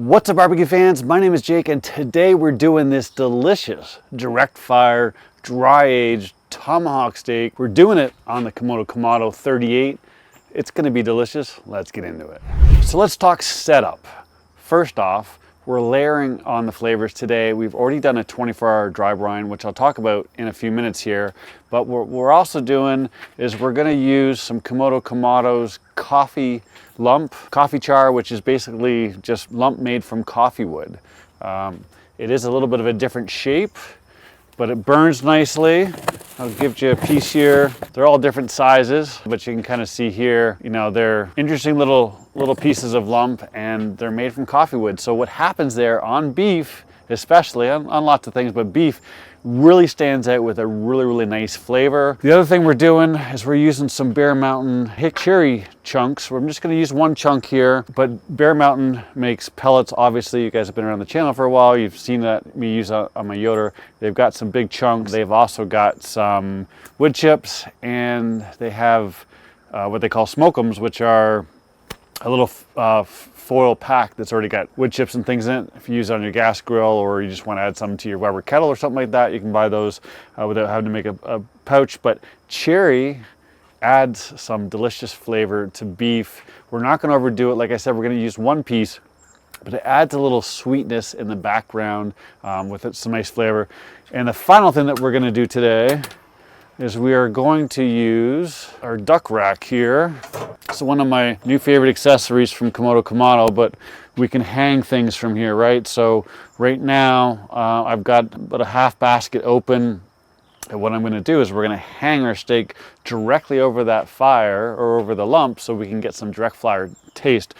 What's up, barbecue fans? My name is Jake, and today we're doing this delicious direct fire, dry aged tomahawk steak. We're doing it on the Kamado 38. It's gonna be delicious. Let's get into it. So let's talk setup. First off, we're layering on the flavors today. We've already done a 24-hour dry brine, which I'll talk about in a few minutes here. But what we're also doing is we're gonna use some Kamado's coffee lump, coffee char, which is basically just lump made from coffee wood. It is a little bit of a different shape, but it burns nicely. I'll give you a piece here. They're all different sizes, but you can kind of see here, you know, they're interesting little pieces of lump, and they're made from coffee wood. So what happens there on beef, especially on lots of things, but beef really stands out with a really nice flavor. The other thing we're doing is we're using some Bear Mountain cherry chunks. I'm just going to use one chunk here, but Bear Mountain makes pellets. Obviously, you guys have been around the channel for a while. You've seen that me use on my Yoder. They've got some big chunks. They've also got some wood chips, and they have what they call smoke'ems, which are a little foil pack that's already got wood chips and things in it. If you use it on your gas grill, or you just want to add some to your Weber kettle or something like that, you can buy those without having to make a pouch. But cherry adds some delicious flavor to beef. We're not going to overdo it. Like I said, we're going to use one piece, but it adds a little sweetness in the background with some nice flavor. And the final thing that we're going to do today is we are going to use our duck rack here. It's one of my new favorite accessories from Kamado, but we can hang things from here, right? So right now I've got about a half basket open, and what I'm going to do is we're going to hang our steak directly over that fire or over the lump so we can get some direct fire taste.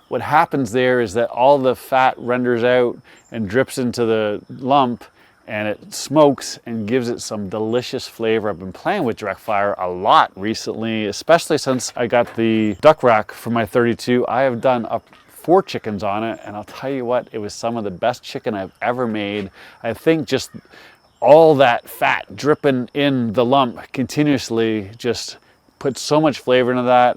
What happens there is that all the fat renders out and drips into the lump, and it smokes and gives it some delicious flavor. I've been playing with direct fire a lot recently, especially since I got the duck rack for my 32. I have done up 4 chickens on it, and I'll tell you what, it was some of the best chicken I've ever made. I think just all that fat dripping in the lump continuously just put so much flavor into that.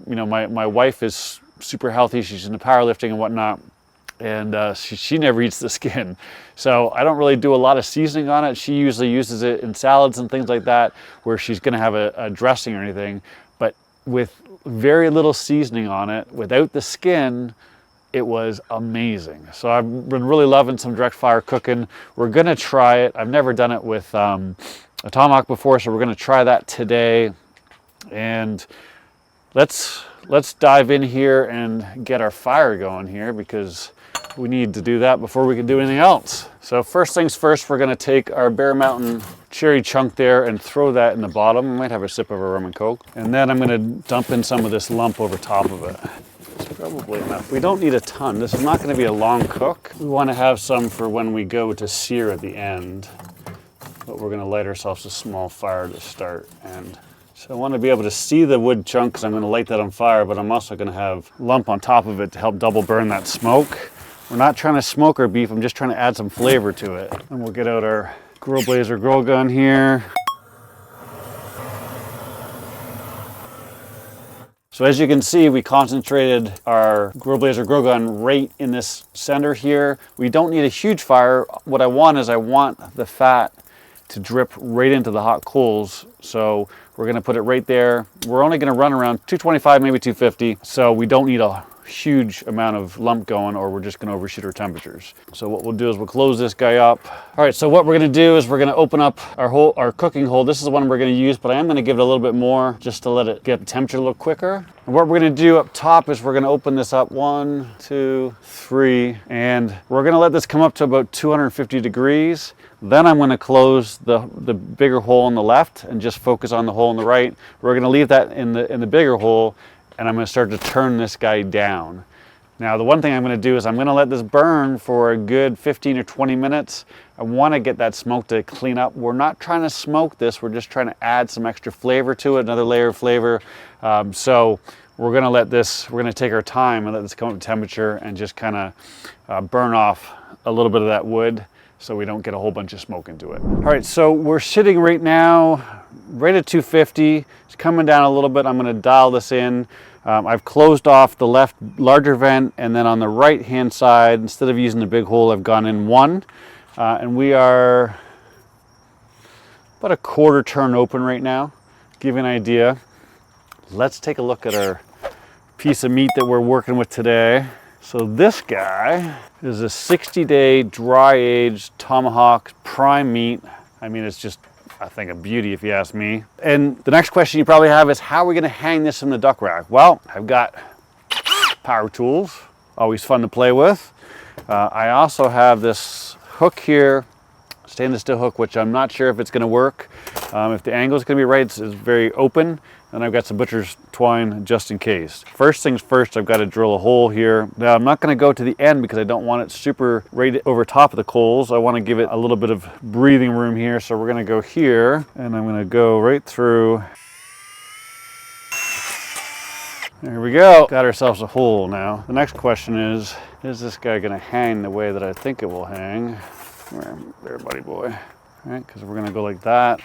You know, my wife is super healthy. She's into powerlifting and whatnot, and she never eats the skin. So I don't really do a lot of seasoning on it. She usually uses it in salads and things like that, where she's gonna have a dressing or anything. But with very little seasoning on it, without the skin, it was amazing. So I've been really loving some direct fire cooking. We're gonna try it. I've never done it with a tomahawk before, so we're gonna try that today. And let's dive in here and get our fire going here, because we need to do that before we can do anything else. So first things first, we're gonna take our Bear Mountain cherry chunk there and throw that in the bottom. I might have a sip of a rum and coke. And then I'm gonna dump in some of this lump over top of it. It's probably enough. We don't need a ton. This is not gonna be a long cook. We wanna have some for when we go to sear at the end. But we're gonna light ourselves a small fire to start. And so I want to be able to see the wood chunk, because I'm going to light that on fire, but I'm also going to have lump on top of it to help double burn that smoke. We're not trying to smoke our beef, I'm just trying to add some flavor to it. And we'll get out our Grill Blazer grill gun here. So as you can see, we concentrated our Grill Blazer grill gun right in this center here. We don't need a huge fire. What I want is I want the fat to drip right into the hot coals. So we're gonna put it right there. We're only gonna run around 225, maybe 250. So we don't need a huge amount of lump going, or we're just gonna overshoot our temperatures. So what we'll do is we'll close this guy up. All right, so what we're gonna do is we're gonna open up our cooking hole. This is the one we're gonna use, but I am gonna give it a little bit more just to let it get the temperature a little quicker. And what we're gonna do up top is we're gonna open this up 1, 2, 3, and we're gonna let this come up to about 250 degrees. Then I'm going to close the bigger hole on the left and just focus on the hole on the right. We're going to leave that in the bigger hole, and I'm going to start to turn this guy down. Now the one thing I'm going to do is I'm going to let this burn for a good 15 or 20 minutes. I want to get that smoke to clean up. We're not trying to smoke this, we're just trying to add some extra flavor to it, another layer of flavor. So we're going to let this, we're going to take our time and let this come up to temperature and just kind of burn off a little bit of that wood, so we don't get a whole bunch of smoke into it. All right, so we're sitting right now right at 250. It's coming down a little bit. I'm going to dial this in. I've closed off the left larger vent, and then on the right hand side, instead of using the big hole, I've gone in one. And we are about a quarter turn open right now. Give you an idea. Let's take a look at our piece of meat that we're working with today. So this guy is a 60-day dry-aged tomahawk prime meat. I mean, it's just, I think, a beauty if you ask me. And the next question you probably have is, how are we gonna hang this in the duck rack? Well, I've got power tools, always fun to play with. I also have this hook here, stainless steel hook, which I'm not sure if it's gonna work. If the angle is gonna be right, it's very open. And I've got some butcher's twine just in case. First things first, I've got to drill a hole here. Now I'm not going to go to the end because I don't want it super right over top of the coals. I want to give it a little bit of breathing room here. So we're going to go here, and I'm going to go right through. There we go. Got ourselves a hole now. The next question is this guy going to hang the way that I think it will hang? There, buddy boy. All right, because we're going to go like that.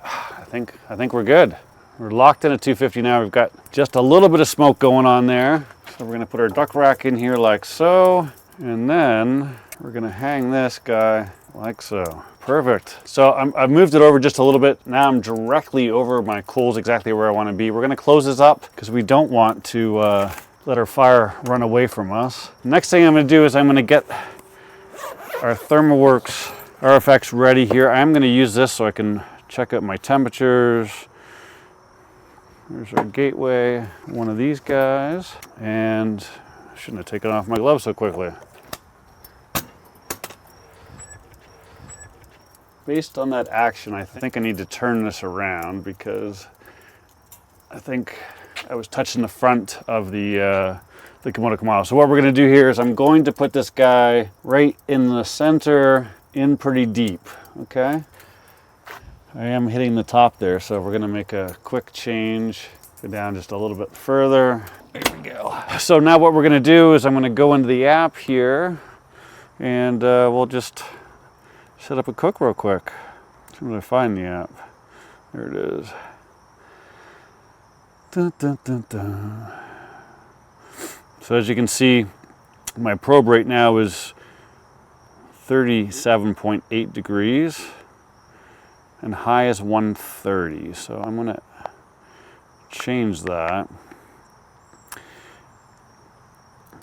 I think we're good. We're locked in at 250 now. We've got just a little bit of smoke going on there. So we're gonna put our duck rack in here like so, and then we're gonna hang this guy like so. Perfect. So I've moved it over just a little bit. Now I'm directly over my coals, exactly where I wanna be. We're gonna close this up because we don't want to let our fire run away from us. Next thing I'm gonna do is I'm gonna get our ThermoWorks RFX ready here. I'm gonna use this so I can check out my temperatures. There's our gateway, one of these guys, and I shouldn't have taken off my gloves so quickly. Based on that action, I think I need to turn this around because I think I was touching the front of the Komodo Kamado. So what we're gonna do here is I'm going to put this guy right in the center, in pretty deep, okay? I am hitting the top there, so we're gonna make a quick change. Go down just a little bit further. There we go. So now what we're gonna do is I'm gonna go into the app here, and we'll just set up a cook real quick. I'm gonna find the app. There it is. Dun, dun, dun, dun. So as you can see, my probe right now is 37.8 degrees. And high is 130, so I'm gonna change that.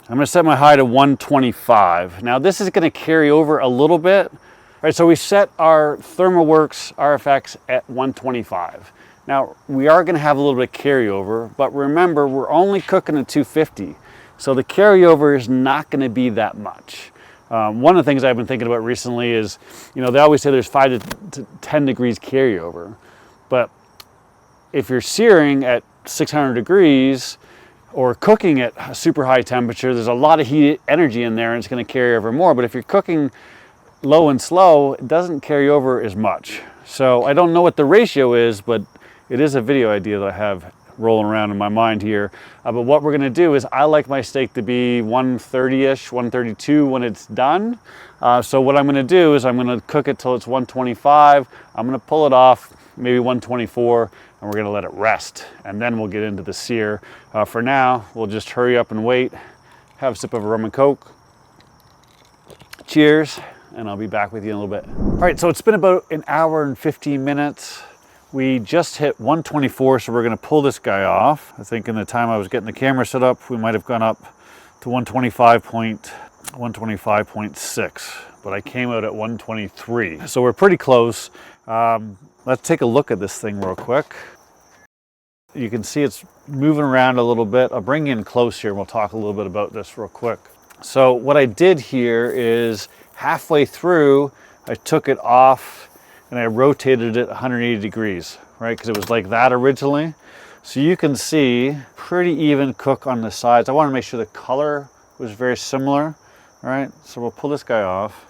I'm gonna set my high to 125. Now this is gonna carry over a little bit. All right, so we set our ThermoWorks RFX at 125. Now we are gonna have a little bit of carryover, but remember, we're only cooking at 250. So the carryover is not gonna be that much. One of the things I've been thinking about recently is, you know, they always say there's 5 to 10 degrees carryover, but if you're searing at 600 degrees or cooking at a super high temperature, there's a lot of heat energy in there and it's going to carry over more. But if you're cooking low and slow, it doesn't carry over as much. So I don't know what the ratio is, but it is a video idea that I have rolling around in my mind here. But what we're gonna do is I like my steak to be 130-ish, 132 when it's done. So what I'm gonna do is I'm gonna cook it till it's 125. I'm gonna pull it off, maybe 124, and we're gonna let it rest. And then we'll get into the sear. For now, we'll just hurry up and wait, have a sip of a rum and coke. Cheers, and I'll be back with you in a little bit. All right, so it's been about an hour and 15 minutes. We just hit 124, so we're gonna pull this guy off. I think in the time I was getting the camera set up, we might have gone up to 125.6, but I came out at 123. So we're pretty close. Let's take a look at this thing real quick. You can see it's moving around a little bit. I'll bring you in close here and we'll talk a little bit about this real quick. So what I did here is halfway through, I took it off and I rotated it 180 degrees, right? Because it was like that originally. So you can see pretty even cook on the sides. I want to make sure the color was very similar, all right? So we'll pull this guy off.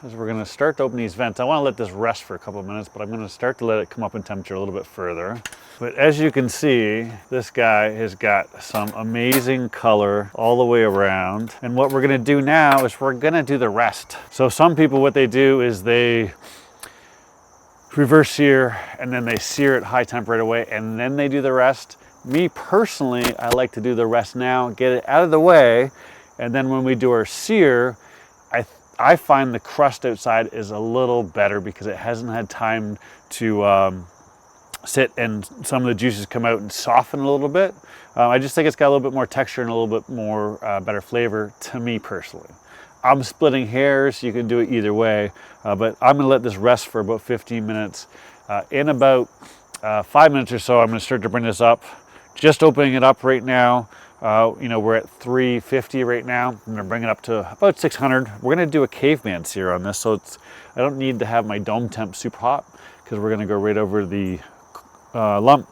As we're gonna start to open these vents, I wanna let this rest for a couple of minutes, but I'm gonna start to let it come up in temperature a little bit further. But as you can see, this guy has got some amazing color all the way around. And what we're gonna do now is we're gonna do the rest. So some people, what they do is they reverse sear, and then they sear at high temp right away, and then they do the rest. Me personally, I like to do the rest now, get it out of the way, and then when we do our sear, I find the crust outside is a little better because it hasn't had time to sit and some of the juices come out and soften a little bit. I just think it's got a little bit more texture and a little bit more better flavor to me personally. I'm splitting hairs, you can do it either way, but I'm gonna let this rest for about 15 minutes. In about 5 minutes or so, I'm gonna start to bring this up. Just opening it up right now. You know, we're at 350 right now. I'm gonna bring it up to about 600. We're gonna do a caveman sear on this, so I don't need to have my dome temp super hot because we're gonna go right over the lump.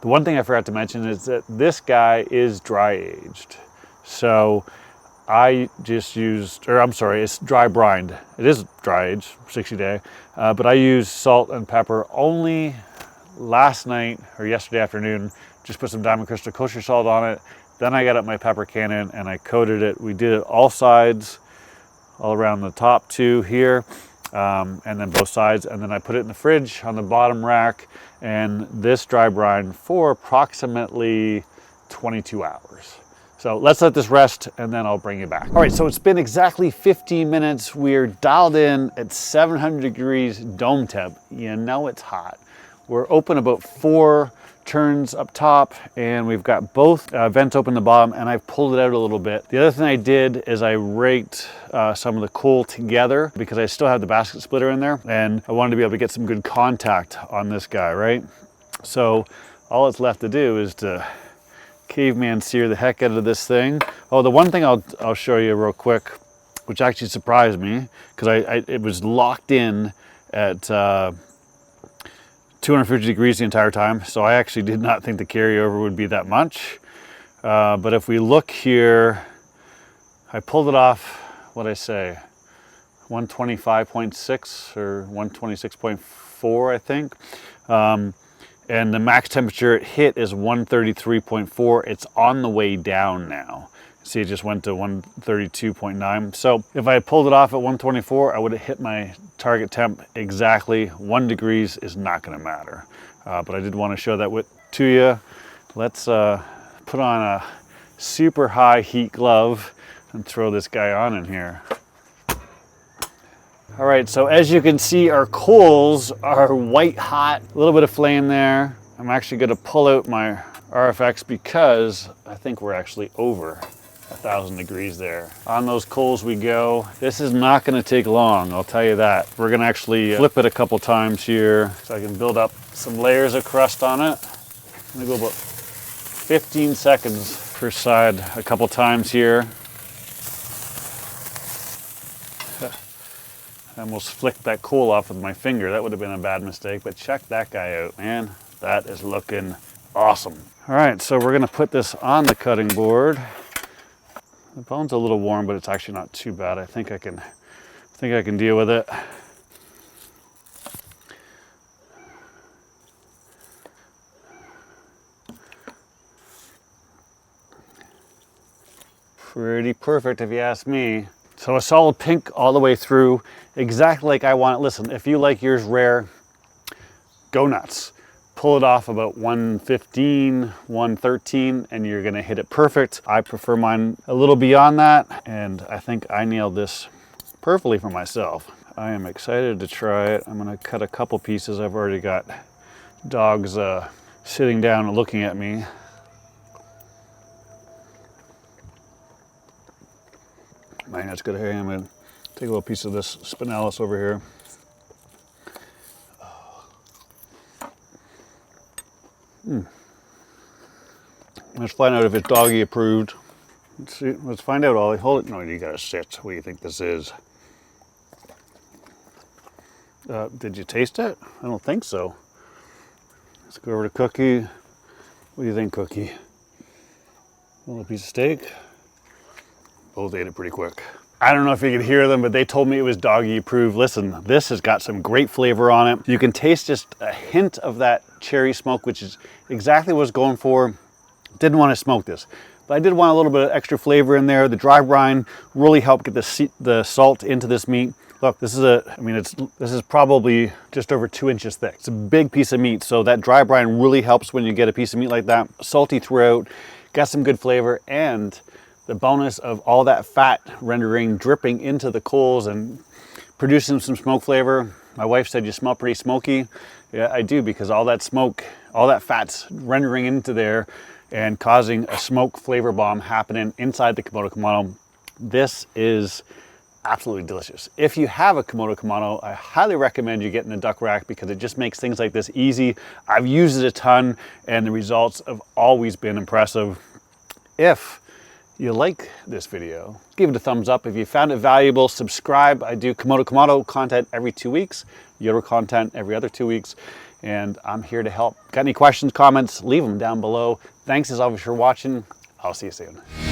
The one thing I forgot to mention is that this guy is dry aged. So I just used, or I'm sorry, it's dry brined. It is dry aged, 60 day, but I used salt and pepper only last night or yesterday afternoon. Just put some Diamond Crystal kosher salt on it. Then I got up my pepper cannon and I coated it. We did it all sides, all around the top too here, and then both sides. And then I put it in the fridge on the bottom rack, and this dry brine for approximately 22 hours. So let's let this rest and then I'll bring you back. All right, so it's been exactly 15 minutes. We're dialed in at 700 degrees dome temp. You know it's hot. We're open about 4 turns up top, and we've got both vents open the bottom, and I've pulled it out a little bit. The other thing I did is I raked some of the coal together because I still have the basket splitter in there, and I wanted to be able to get some good contact on this guy, right? So all it's left to do is to caveman sear the heck out of this thing. Oh, the one thing I'll show you real quick, which actually surprised me, because it was locked in at 250 degrees the entire time, so I actually did not think the carryover would be that much. But if we look here, I pulled it off, what'd I say, 125.6 or 126.4, I think. And the max temperature it hit is 133.4. It's on the way down now. See, it just went to 132.9. So if I had pulled it off at 124, I would have hit my target temp exactly. 1 degrees is not gonna matter. But I did wanna show that to you. Let's put on a super high heat glove and throw this guy on in here. All right, so as you can see, our coals are white hot, a little bit of flame there. I'm actually gonna pull out my RFX because I think we're actually over 1,000 degrees there. On those coals we go. This is not gonna take long, I'll tell you that. We're gonna actually flip it a couple times here so I can build up some layers of crust on it. I'm gonna go about 15 seconds per side a couple times here. I almost flicked that coal off with my finger. That would have been a bad mistake, but check that guy out, man. That is looking awesome. All right, so we're gonna put this on the cutting board. The bone's a little warm, but it's actually not too bad. I think I can deal with it. Pretty perfect if you ask me. So a solid pink all the way through, exactly like I want it. Listen, if you like yours rare, go nuts. Pull it off about 115, 113, and you're gonna hit it perfect. I prefer mine a little beyond that, and I think I nailed this perfectly for myself. I am excited to try it. I'm gonna cut a couple pieces. I've already got dogs sitting down and looking at me. Man, that's good. Hey, I'm gonna take a little piece of this spinalis over here. Let's find out if it's doggy approved. Let's see. Let's find out, Ollie. Hold it. No, you gotta sit. What do you think this is? Did you taste it? I don't think so. Let's go over to Cookie. What do you think, Cookie? A little piece of steak. Both ate it pretty quick. I don't know if you could hear them, but they told me it was doggy approved. Listen, this has got some great flavor on it. You can taste just a hint of that cherry smoke, which is exactly what I was going for. Didn't want to smoke this, but I did want a little bit of extra flavor in there. The dry brine really helped get the salt into this meat. Look, this is probably just over 2 inches thick. It's a big piece of meat, so that dry brine really helps when you get a piece of meat like that. Salty throughout, got some good flavor, and the bonus of all that fat dripping into the coals and producing some smoke flavor. My wife said you smell pretty smoky. Yeah, I do, because all that smoke, all that fat's rendering into there and causing a smoke flavor bomb happening inside the Komodo Kamado. This is absolutely delicious. If you have a Komodo Kamado, I highly recommend you getting a duck rack, because it just makes things like this easy. I've used it a ton and the results have always been impressive. If you like this video, give it a thumbs up. If you found it valuable, subscribe. I do Komodo Kamado content every 2 weeks, Yoder content every other 2 weeks, and I'm here to help. Got any questions, comments, leave them down below. Thanks as always for watching. I'll see you soon.